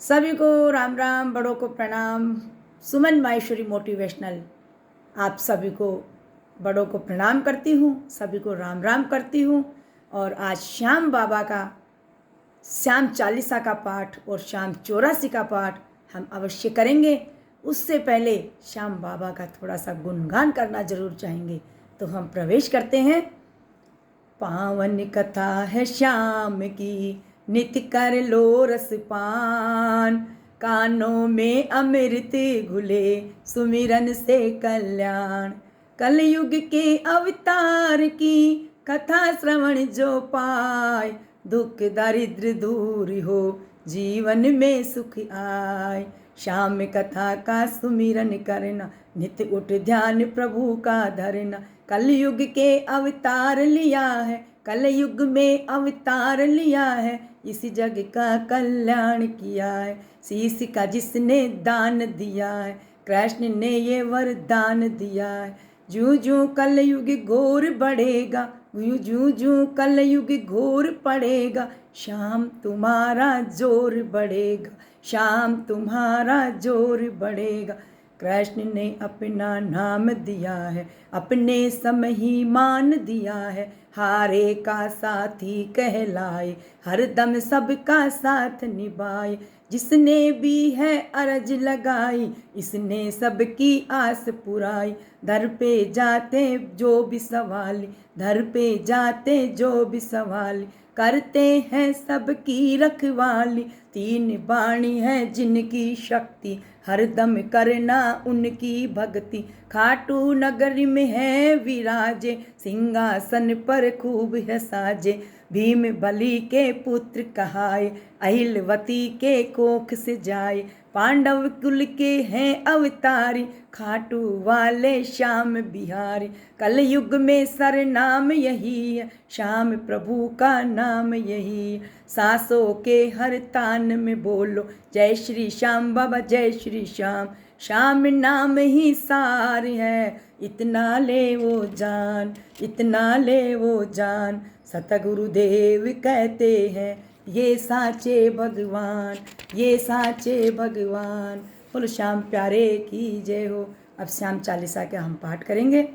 सभी को राम राम, बड़ों को प्रणाम। सुमन माहेश्वरी मोटिवेशनल आप सभी को बड़ों को प्रणाम करती हूँ, सभी को राम राम करती हूँ। और आज श्याम बाबा का श्याम चालीसा का पाठ और श्याम चौरासी का पाठ हम अवश्य करेंगे। उससे पहले श्याम बाबा का थोड़ा सा गुणगान करना जरूर चाहेंगे, तो हम प्रवेश करते हैं। पावन कथा है श्याम की, नित कर लो रसपान, कानों में अमृत घुले सुमिरन से कल्याण। कलयुग के अवतार की कथा श्रवण जो पाए, दुख दरिद्र दूर हो जीवन में सुख आए। श्याम कथा का सुमिरन करना, नित उठ ध्यान प्रभु का धरना। कलयुग के अवतार लिया है, कलयुग में अवतार लिया है, इस जग का कल्याण किया है। शीश का जिसने दान दिया है, कृष्ण ने ये वरदान दिया है। जूं जूं कलयुग घोर बढ़ेगा, जूं जूं कलयुग घोर पड़ेगा, श्याम तुम्हारा जोर बढ़ेगा, श्याम तुम्हारा जोर बढ़ेगा। कृष्ण ने अपना नाम दिया है, अपने सम ही मान दिया है। हारे का साथी कहलाए, हर दम सबका साथ निभाए। जिसने भी है अरज लगाई, इसने सबकी आस पुराई। दर पे जाते जो भी सवाल, दर पे जाते जो भी सवाल, करते हैं सबकी रखवाली। तीन बाणी है जिनकी शक्ति, हरदम करना उनकी भक्ति। खाटू नगर में है विराजे, सिंहासन पर खूब है साजे। भीम बलि के पुत्र कहाए, अहिलवती के कोख से जाए। पांडव कुल के हैं अवतारी, खाटू वाले श्याम बिहारी। कलयुग में सरनाम यही है, श्याम प्रभु का नाम यही है। सांसों के हर तान में बोलो, जय श्री श्याम बाबा जय श्री श्याम। श्याम नाम ही सार है, इतना ले वो जान, इतना ले वो जान। सतगुरुदेव कहते हैं, ये साचे भगवान, ये साचे भगवान। बोलो श्याम प्यारे की जय हो। अब श्याम चालीसा के हम पाठ करेंगे।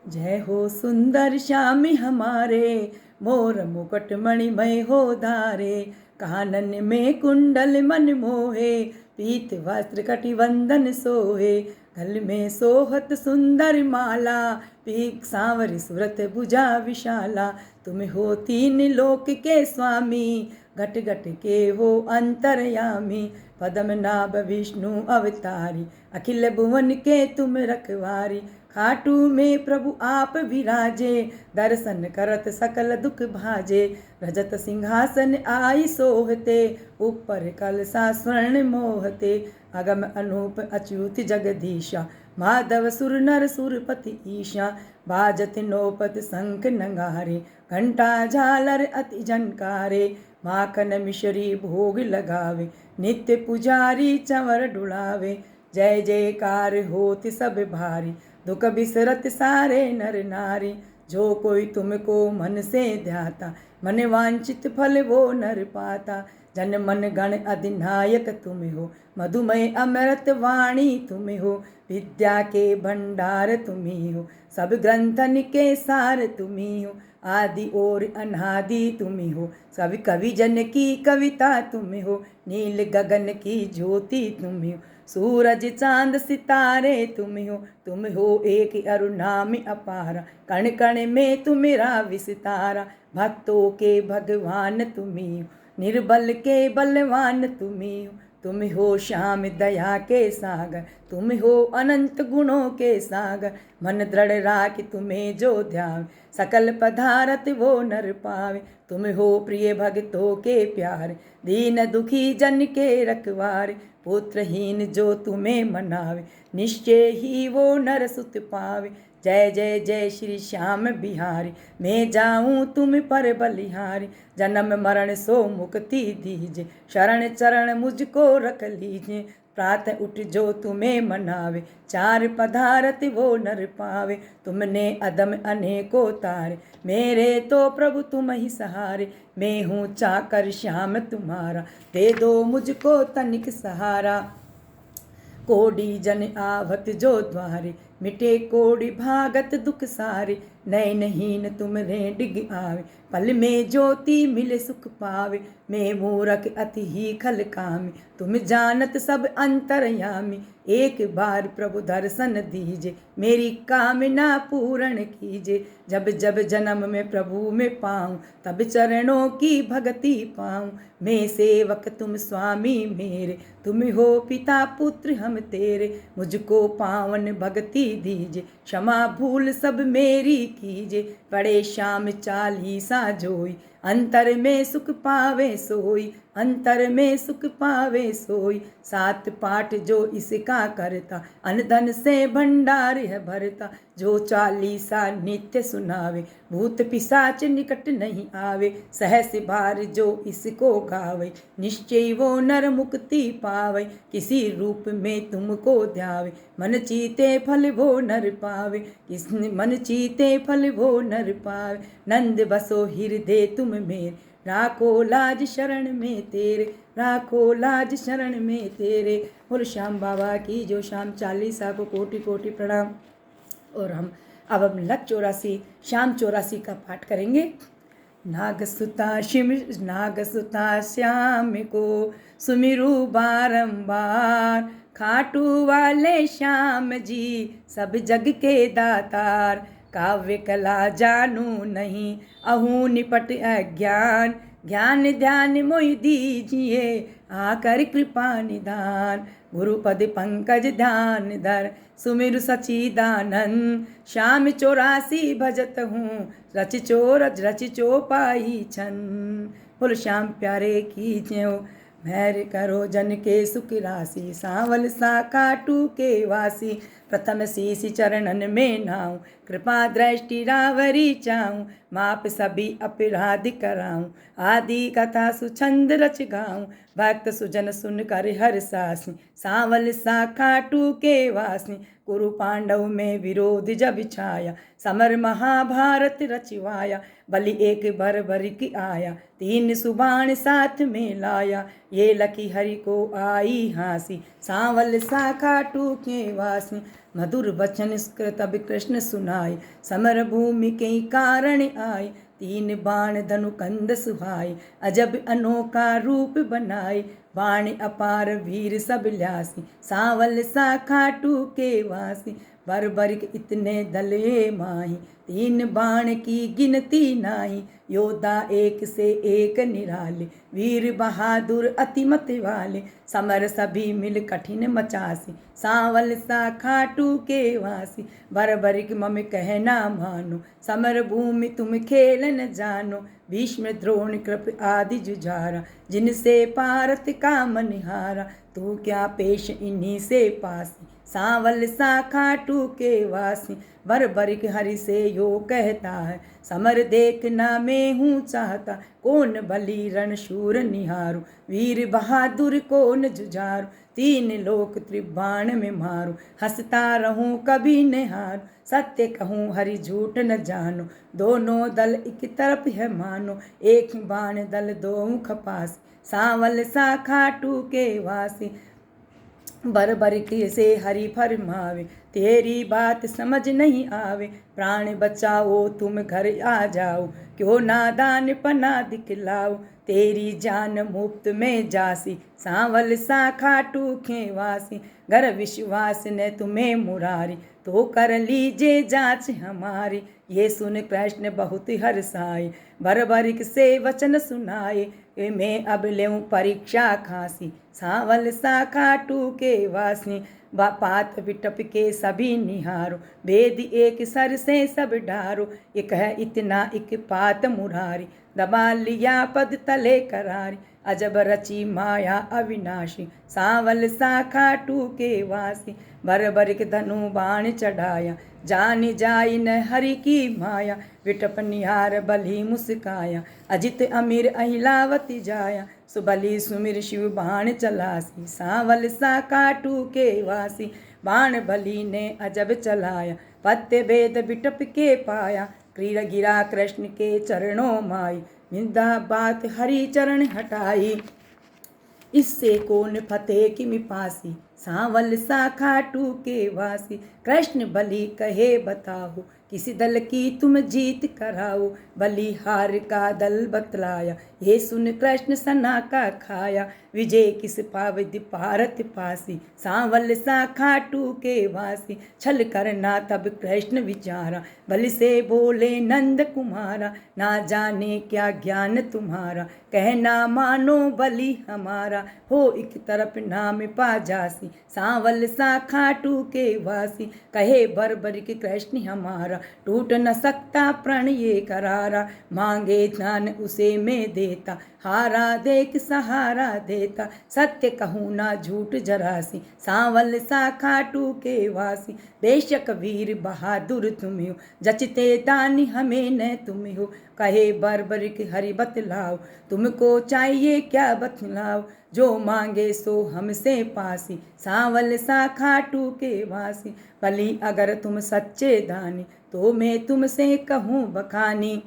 जय हो सुंदर श्याम हमारे, मोर मुकुट मणिमय हो धारे। कानन में कुंडल मन मोहे, पीत वस्त्र कटिबंधन सोहे। गल में सोहत सुंदर माला, पीक सांवर सूरत भुजा विशाला। तुम हो तीन लोक के स्वामी, घट घट के हो अंतरयामी। पद्म नाभ विष्णु अवतारी, अखिल भुवन के तुम रखवारी। खाटू में प्रभु आप विराजे, दर्शन करत सकल दुख भाजे। रजत सिंहासन आई सोहते, ऊपर कलसा स्वर्ण मोहते। अगम अनूप अच्युत जगदीशा, माधव सुर नर सुरपति ईशा। बाजत नौपत शंख नगारे, घंटा झालर अति झनकारे। माखन मिश्री भोग लगावे, नित्य पुजारी चंवर डुलावे। जय जयकार होत सब भारी, दुख बिसरत सारे नर नारी। जो कोई तुमको मन से ध्याता, मन वांछित फल वो नर पाता। जन मन गण अधिनायक तुम हो, मधुमय अमृत वाणी तुम हो। विद्या के भंडार तुम ही हो, सब ग्रंथन के सार तुम ही हो। आदि और अनादि तुम ही हो, सब कवि जन की कविता तुम हो। नील गगन की ज्योति तुम ही हो, सूरज चांद सितारे तुम हो। तुम हो एक अरुणामी अपारा, कण कण में तुम्हारा विस्तारा। भक्तों के भगवान तुम ही हो, निर्बल के बलवान तुम ही हो। तुम हो श्याम दया के सागर, तुम हो अनंत गुणों के सागर। मन दृढ़ राख तुम्हें जो ध्यान, सकल पदारथ वो नर पावे। तुम हो प्रिय भक्तों के प्यारे, दीन दुखी जन के रखवारे। पुत्रहीन जो तुम्हें मनावे, निश्चय ही वो नर सुत पावे। जय जय जय श्री श्याम बिहारी, मैं जाऊं तुम पर बलिहारी। जन्म मरण सो मुक्ति दीजिए, शरण चरण मुझको रख लीजिए। प्रातः उठ जो तुम्हें मनावे, चार पदार्थ वो नर पावे। तुमने अदम अनेको तारे, मेरे तो प्रभु तुम ही सहारे। मैं हूँ चाकर श्याम तुम्हारा, दे दो मुझको तनिक सहारा। कोडी जन आवत जो द्वारे, मिटे कोडी भागत दुख सारे। नैन हीन तुमरे डिग आवे, पल में ज्योति मिले सुख पावे। मैं मूरख अति ही खल कामी, तुम जानत सब अंतरयामी। एक बार प्रभु दर्शन दीजे, मेरी कामना पूर्ण कीजे। जब जब जन्म में प्रभु में पाऊँ, तब चरणों की भक्ति पाऊँ। मैं सेवक तुम स्वामी मेरे, तुम हो पिता पुत्र हम तेरे। मुझको पावन भक्ति दीजे, क्षमा भूल सब मेरी कीजे। पढ़े श्याम चालीसा जोई, अंतर में सुख पावे सोई। अंतर में सुख पावे सोई, सात पाठ जो इसका करता। अन्न धन से भंडार है भरता, जो चालीसा नित्य सुनावे। भूत पिशाच निकट नहीं आवे, सहस बार जो इसको गावे। निश्चय वो नर मुक्ति पावे, किसी रूप में तुमको ध्यावे। मन चीते फल वो नर पावे, किसने मन चीते फल वो नर पावे। नंद बसो हृदय तुम मेरे, राखो लाज शरण में तेरे। राखो लाज शरण में तेरे। बोल श्याम बाबा की जो। श्याम चालीसा को कोटि कोटि प्रणाम। और हम लग 84 श्याम 84 का पाठ करेंगे। नागसुता श्याम को सुमिरू बारंबार। खाटू वाले श्याम जी सब जग के दातार। काव्य कला जानू नहीं, अहूँ निपट अज्ञान। ज्ञान ध्यान मोहि दीजिए, आकर कृपा निधान। गुरुपद पंकज ध्यान धर, सुमिर सचिदानंद। श्याम 84 भजत हूँ, रच चो पाई छन। बोल श्याम प्यारे की ज्यों। भैर करो जन के सुख राशि, सांवल सा काटू के वासी। प्रथम शीश चरणन में नाऊं, कृपा दृष्टि रावरी चाऊं। माप सभी अपराध कराऊं, आदि कथा सुछंद रच गाऊं। भक्त सुजन सुन कर हर सासी, सांवल सा खाटू के वासी। कुरु पांडव में विरोध जब छाया, समर महाभारत रचवाया। बलि एक बरबरिक आया, 3 सुबाण साथ में लाया। ये लकी हरि को आई हासी, सांवल सा खाटू के वासी। मधुर वचन तब कृष्ण सुनाए, समर भूमि के कारण आए। 3 बाण धनु कंद सुहाए, अजब अनोखा रूप बनाए। बाण अपार वीर सब ल्यासी, सांवल सा खाटू के वासी। बरबरिक इतने दले माही, 3 बाण की गिनती नाही। योद्धा एक से एक निराले, वीर बहादुर अति मत वाले। समर सभी मिल कठिन मचासी, सांवल सा खाटू के वासी। बरबरिक मम कहना मानो, समर भूमि तुम खेल न जानो। भीष्म द्रोण कृप आदि जुझारा, जिनसे पारत का मनिहारा। तू क्या पेश इन्हीं से पासी, सांवल सा खाटू के वासी। बरबरिक हरि से यो कहता है, समर देखना मैं हूँ चाहता। कौन बलि रणशूर निहारू, वीर बहादुर कौन जुझारू। 3 लोक त्रिबाण में मारू, हंसता रहूं कभी न हारू। सत्य कहूँ हरि झूठ न जानो, दोनों दल एक तरफ है मानो। एक बाण दल 2 मुख पास, सांवल सा खाटू के वासी। बरबरिक से हरि फरमावे, तेरी बात समझ नहीं आवे। प्राण बचाओ तुम घर आ जाओ, क्यों नादान पना दिखलाओ। तेरी जान मुफ्त में जासी, सांवल सा खाटू के वासी। घर विश्वास ने तुम्हें मुरारी, तो कर लीजिए जांच हमारी। ये सुन कृष्ण बहुत हर्षाए, बरबरिक से वचन सुनाए। मैं अब लेऊं परीक्षा खासी, सांवल सा खाटू के वासी। पात विटप के सभी निहारो, वेद एक सर से सब ढारो। एक है इतना एक पात मुरारी, दबा लिया पद तले करारी। अजब रची माया अविनाशी, सांवल सा खाटू के वासी। भर भर के धनु बाण चढ़ाया, जान जाई न हरि की माया। विटप निहार बलि मुस्काया, अजित अमीर अहिलावती जाया। सुबली सुमिर शिव बाण चलासी, सांवल सा काटू के वासी। बाण बलि ने अजब चलाया, पत्ते भेद विटप के पाया। क्रीड़ गिरा कृष्ण के चरणों माई, निंदा बात हरि चरण हटाई। इससे कौन फतेह किमि पासी, सांवल सा खाटू के वासी। कृष्ण बलि कहे बताओ, किसी दल की तुम जीत कराओ। बलिहार का दल बतलाया, ये सुन कृष्ण सना का खाया। विजय किस पावद भारत पासी, सांवल सा खाटू के वासी। छल करना तब कृष्ण विचारा, बलि से बोले नंद कुमारा। ना जाने क्या ज्ञान तुम्हारा, कहना मानो बलि हमारा। हो एक तरफ नाम पा जासी, सांवल सा खाटू के वासी। कहे बरबर के कृष्ण हमारा, टूट न सकता प्रण ये करारा। मांगे ज्ञान उसे मैं देता, हारा देख सहारा देता। सत्य कहूँ ना झूठ जरासी, सांवल सा खाटू के वासी। बेशक वीर बहादुर तुम हो, जचते दानी हमें न तुम हो। कहे बरबर के हरि बतलाओ, तुमको चाहिए क्या बतलाओ। जो मांगे सो हमसे पासी, सांवल सा खाटू के वासी। बलि अगर तुम सच्चे दानी, तो मैं तुमसे कहूँ बखानी।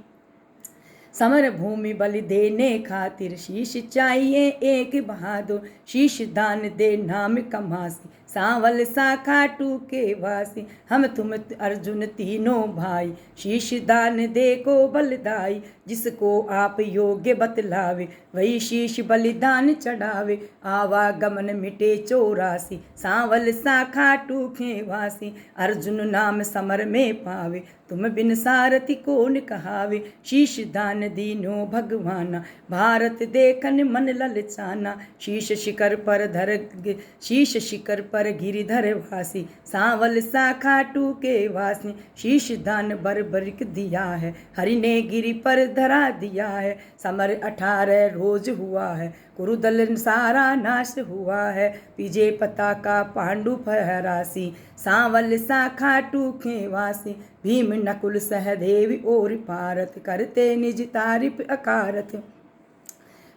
समर भूमि बलि देने खातिर, शीश चाहिए एक बहादुर। शीश दान दे नाम कमासी, सांवल सा खाटू के वासी। हम तुम अर्जुन तीनों भाई, शीश दान दे को बलदाई। जिसको आप योग्य बतलावे, वही शीश बलिदान चढ़ावे। आवागमन मिटे 84, सांवल सा खाटू के वासी। अर्जुन नाम समर में पावे, तुम बिन सारथी कौन कहावे। शीश दान दीनो भगवाना, भारत देखन मन ललचाना। शीश शिखर पर शीश शिखर पर गिरिधर वासी, सांवल सा खाटू के वासी। शीश दान बरबरिक दिया है, हरि ने गिरि पर धरा दिया है। समर 18 रोज हुआ है, कुरुदल सारा नाश हुआ है। विजय पताका पांडु फहरासी, सांवल सा खाटू के वासी। भीम नकुल सहदेव और पारत, करते निज तारीफ अकारत।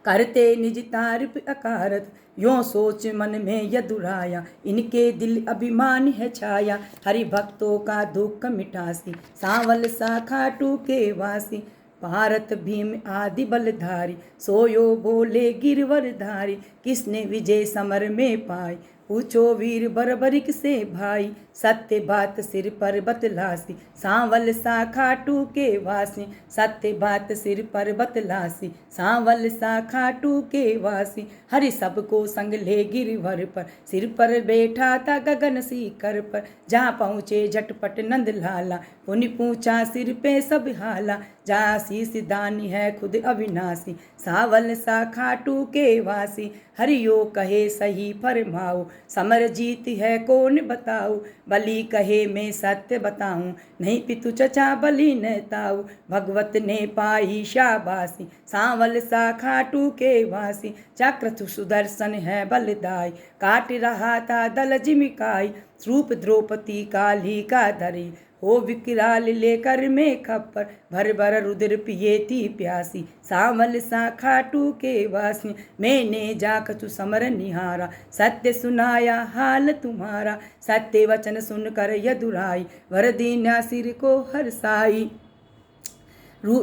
करते निज तारीफ अकारत। यों सोच मन में यदुराया, इनके दिल अभिमान है छाया। हरि भक्तों का दुख मिटासी, सांवल सा खाटू के वासी। भारत भीम आदि बलधारी, सोयो बोले गिरवर धारी। किसने विजय समर में पाई, पूछो वीर बरबरिक से भाई। सत्य बात सिर पर बतलासी, सांवल सा खाटू के वासी। सत्य बात सिर पर बतलासी, सांवल सा खाटू के वासी। हरि सबको संग ले गिरवर पर, सिर पर बैठा था गगन सीकर पर। जहाँ पहुँचे झटपट नंद लाला, पुनि पूछा सिर पे सब हाला। जहाँ शीश दानी है खुद अविनाशी, सांवल सा खाटू के वासी। हरियो कहे सही फरमाओ, समर जीत है कौन बताओ। बलि कहे मैं सत्य बताऊं, नहीं पितु चचा बलि न ताऊ। भगवत ने पाई शाबासी, सांवल सा खाटू के वासी। चक्र सुदर्शन है बलदाई, काट रहा था दल जिमिकाई। रूप द्रौपदी काली का धरी, हो विकराल लेकर में खप्पर। भर भर रुद्र पिए थी प्यासी, सांवल सा खाटू के वासी। मैंने जाकछु समर निहारा, सत्य सुनाया हाल तुम्हारा। सत्य वचन सुनकर यदुराई, वर दीना सिर को हरसाई।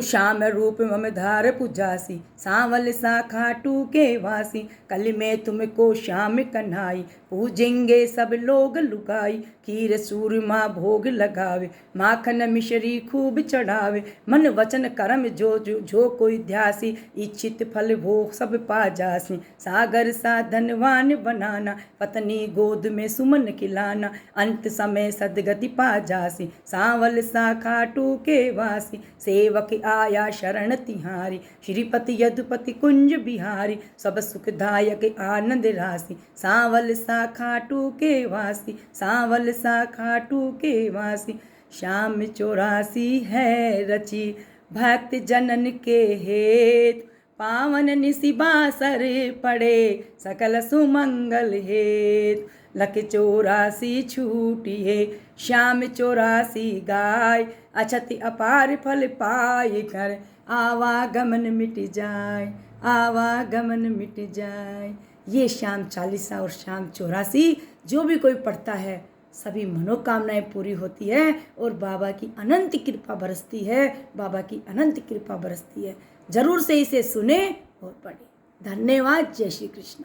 श्याम रूप मम धार पुजासी, सांवल सा खाटू के वासी। कल में तुमको श्याम कन्हाई, पूजेंगे सब लोग लुगाई। खीर सूरमा भोग लगावे, माखन मिश्री खूब चढ़ावे। मन वचन कर्म जो कोई ध्यासी, इच्छित फल वो सब पा जासी। सागर सा धनवान बनाना, पत्नी गोद में सुमन खिलाना। अंत समय सदगति पा जासी, सांवल सा खाटू के वासी। सेवक आया शरण तिहारी, श्रीपति यदुपति कुंज बिहारी। सब सुखदायक आनंद राशि, सांवल सा खाटू के वासी। सांवल सा खाटू के वासी। श्याम 84 है रची, भक्त जनन के हेत। पावन निसि बासर पड़े सकल सुमंगल हेत। लख 84 छूटिए श्याम 84 गाय, अछति अपार फल पाए कर आवागमन मिट जाए, आवागमन मिट जाए। ये श्याम चालीसा और श्याम 84 जो भी कोई पढ़ता है सभी मनोकामनाएं पूरी होती है और बाबा की अनंत कृपा बरसती है, बाबा की अनंत कृपा बरसती है। जरूर से इसे सुने और पढ़े। धन्यवाद। जय श्री कृष्ण।